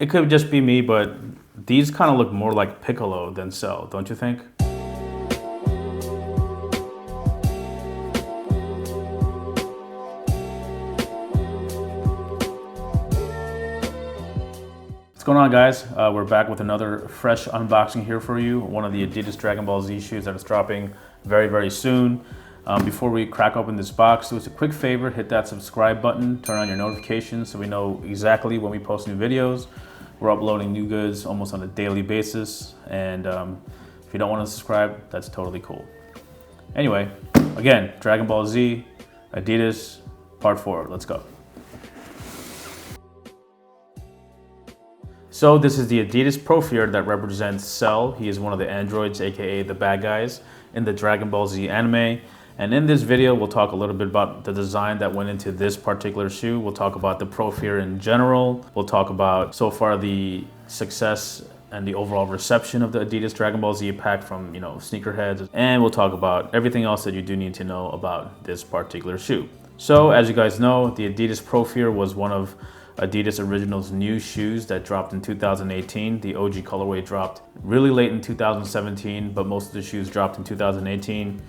It could just be me, but these kind of look more like Piccolo than Cell, don't you think? What's going on, guys? We're back with another fresh unboxing here for you. One of the Adidas Dragon Ball Z shoes that is dropping very, very soon. Before we crack open this box, do us a quick favor, hit that subscribe button, turn on your notifications so we know exactly when we post new videos. We're uploading new goods almost on a daily basis, and if you don't want to subscribe, that's totally cool. Anyway, again, Dragon Ball Z, Adidas, part 4. Let's go. So this is the Adidas Prophere that represents Cell. He is one of the androids, aka the bad guys, in the Dragon Ball Z anime. And in this video, we'll talk a little bit about the design that went into this particular shoe. We'll talk about the Prophere in general. We'll talk about so far the success and the overall reception of the Adidas Dragon Ball Z pack from, sneakerheads. And we'll talk about everything else that you do need to know about this particular shoe. So as you guys know, the Adidas Prophere was one of Adidas Original's new shoes that dropped in 2018. The OG colorway dropped really late in 2017, but most of the shoes dropped in 2018.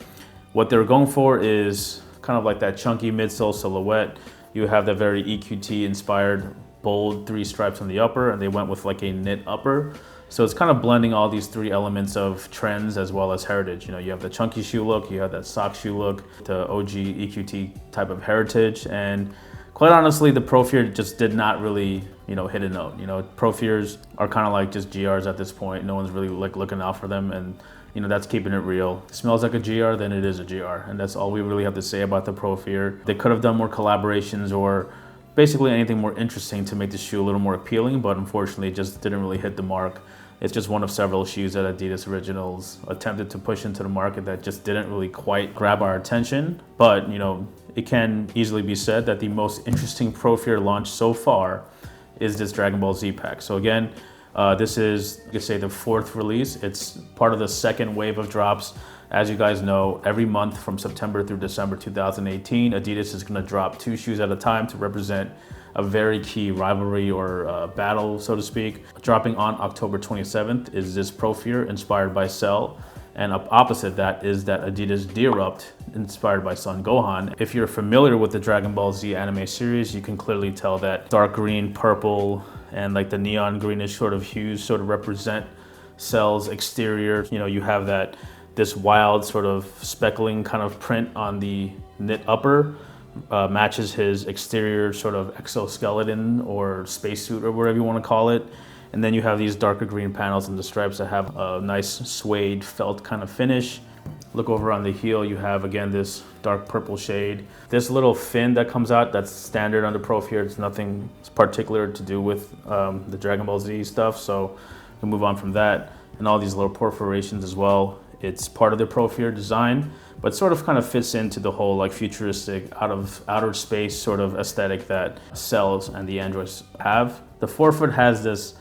What they're going for is kind of like that chunky midsole silhouette. You have that very EQT inspired bold 3 stripes on the upper, and they went with like a knit upper. So it's kind of blending all these 3 elements of trends as well as heritage. You have the chunky shoe look, you have that sock shoe look, the OG EQT type of heritage, and quite honestly, the Prophere just did not really, hit a note. Propheres are kind of like just GRs at this point. No one's really like looking out for them, and that's keeping it real. It smells like a GR, then it is a GR, and that's all we really have to say about the Prophere. They could have done more collaborations or basically anything more interesting to make the shoe a little more appealing, but unfortunately, it just didn't really hit the mark. It's just one of several shoes that Adidas Originals attempted to push into the market that just didn't really quite grab our attention. But, it can easily be said that the most interesting Prophere launch so far is this Dragon Ball Z pack. So again, this is, you could say, the 4th release. It's part of the 2nd wave of drops. As you guys know, every month from September through December 2018, Adidas is going to drop 2 shoes at a time to represent a very key rivalry or battle, so to speak. Dropping on October 27th is this Prophere inspired by Cell. And opposite that is that Adidas De-Erupt inspired by Son Gohan. If you're familiar with the Dragon Ball Z anime series, you can clearly tell that dark green, purple, and like the neon greenish sort of hues sort of represent Cell's exterior. You have this wild sort of speckling kind of print on the knit upper, matches his exterior sort of exoskeleton or spacesuit or whatever you want to call it. And then you have these darker green panels and the stripes that have a nice suede felt kind of finish. Look over on the heel, you have again this dark purple shade. This little fin that comes out, that's standard on the Prophere. It's nothing particular to do with the Dragon Ball Z stuff, so we'll move on from that. And all these little perforations as well. It's part of the Prophere design, but sort of kind of fits into the whole like futuristic out of outer space sort of aesthetic that Cells and the androids have. The forefoot has this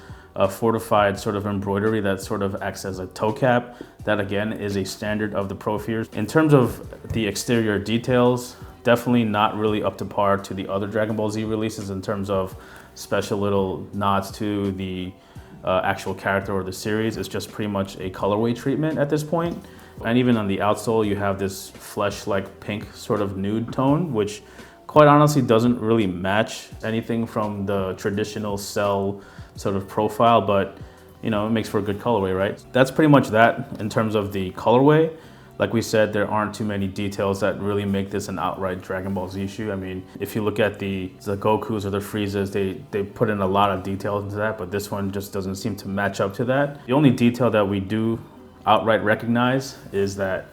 fortified sort of embroidery that sort of acts as a toe cap. That again is a standard of the Propheres. In terms of the exterior details, definitely not really up to par to the other Dragon Ball Z releases in terms of special little nods to the actual character or the series. It's just pretty much a colorway treatment at this point. And even on the outsole, you have this flesh-like pink sort of nude tone, which quite honestly doesn't really match anything from the traditional Cell sort of profile, but it makes for a good colorway, right? That's pretty much that in terms of the colorway. Like we said, there aren't too many details that really make this an outright Dragon Ball Z shoe. I mean, if you look at the Gokus or the Friezas, they put in a lot of details into that, but this one just doesn't seem to match up to that. The only detail that we do outright recognize is that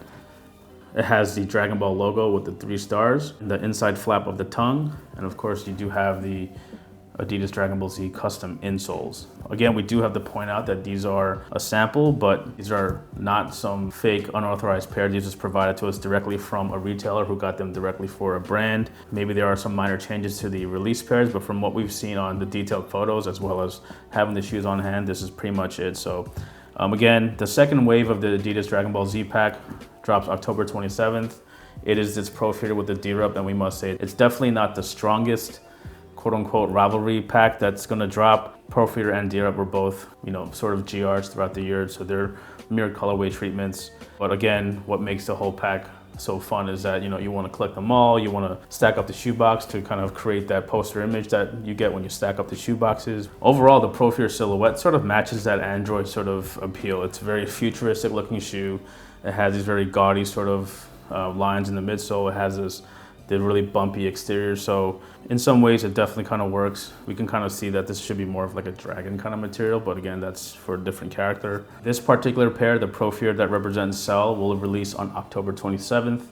it has the Dragon Ball logo with the 3 stars, the inside flap of the tongue, and of course you do have the Adidas Dragon Ball Z custom insoles. Again, we do have to point out that these are a sample, but these are not some fake unauthorized pair. These just provided to us directly from a retailer who got them directly for a brand. Maybe there are some minor changes to the release pairs, but from what we've seen on the detailed photos, as well as having the shoes on hand, this is pretty much it. So again, the 2nd wave of the Adidas Dragon Ball Z pack drops October 27th. It is this Prophere with the De-Erupt, and we must say it's definitely not the strongest quote-unquote rivalry pack that's going to drop. Prophere and Dira were both, sort of GRs throughout the year, so they're mirrored colorway treatments. But again, what makes the whole pack so fun is that, you want to collect them all, you want to stack up the shoebox to kind of create that poster image that you get when you stack up the shoeboxes. Overall, the Prophere silhouette sort of matches that Android sort of appeal. It's a very futuristic looking shoe. It has these very gaudy sort of lines in the midsole. It has the really bumpy exterior. So in some ways it definitely kind of works. We can kind of see that this should be more of like a dragon kind of material, but again, that's for a different character. This particular pair, the Prophere that represents Cell, will release on October 27th.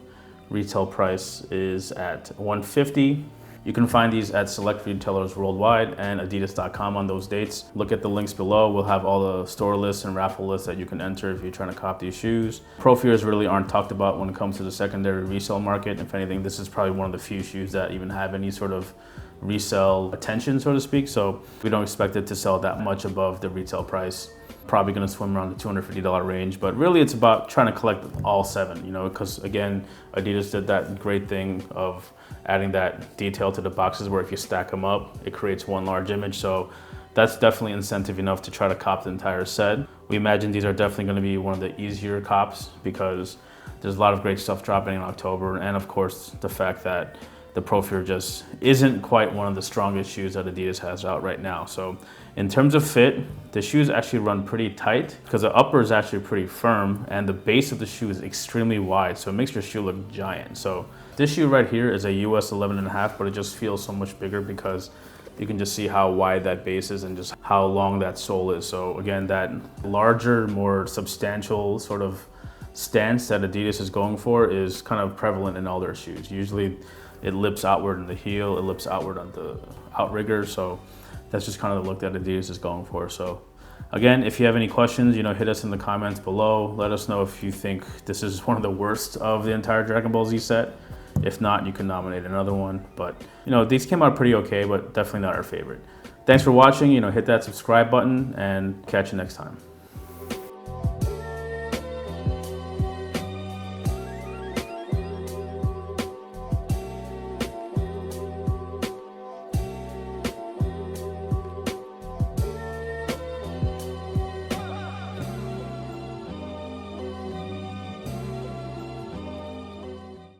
Retail price is at $150. You can find these at select retailers worldwide and adidas.com on those dates. Look at the links below. We'll have all the store lists and raffle lists that you can enter if you're trying to cop these shoes. Propheres really aren't talked about when it comes to the secondary resale market. If anything, this is probably one of the few shoes that even have any sort of resale attention, so to speak. So we don't expect it to sell that much above the retail price. Probably gonna swim around the $250 range, but really it's about trying to collect all 7, because again, Adidas did that great thing of adding that detail to the boxes where if you stack them up, it creates one large image. So that's definitely incentive enough to try to cop the entire set. We imagine these are definitely gonna be one of the easier cops because there's a lot of great stuff dropping in October. And of course, the fact that the Prophere just isn't quite one of the strongest shoes that Adidas has out right now. So in terms of fit, the shoes actually run pretty tight because the upper is actually pretty firm and the base of the shoe is extremely wide. So it makes your shoe look giant. So this shoe right here is a US 11.5, but it just feels so much bigger because you can just see how wide that base is and just how long that sole is. So again, that larger, more substantial sort of stance that Adidas is going for is kind of prevalent in all their shoes. Usually it lips outward in the heel, it lips outward on the outrigger. So that's just kind of the look that Adidas is going for. So again, if you have any questions, hit us in the comments below. Let us know if you think this is one of the worst of the entire Dragon Ball Z set. If not, you can nominate another one. But these came out pretty okay, but definitely not our favorite. Thanks for watching. Hit that subscribe button and catch you next time.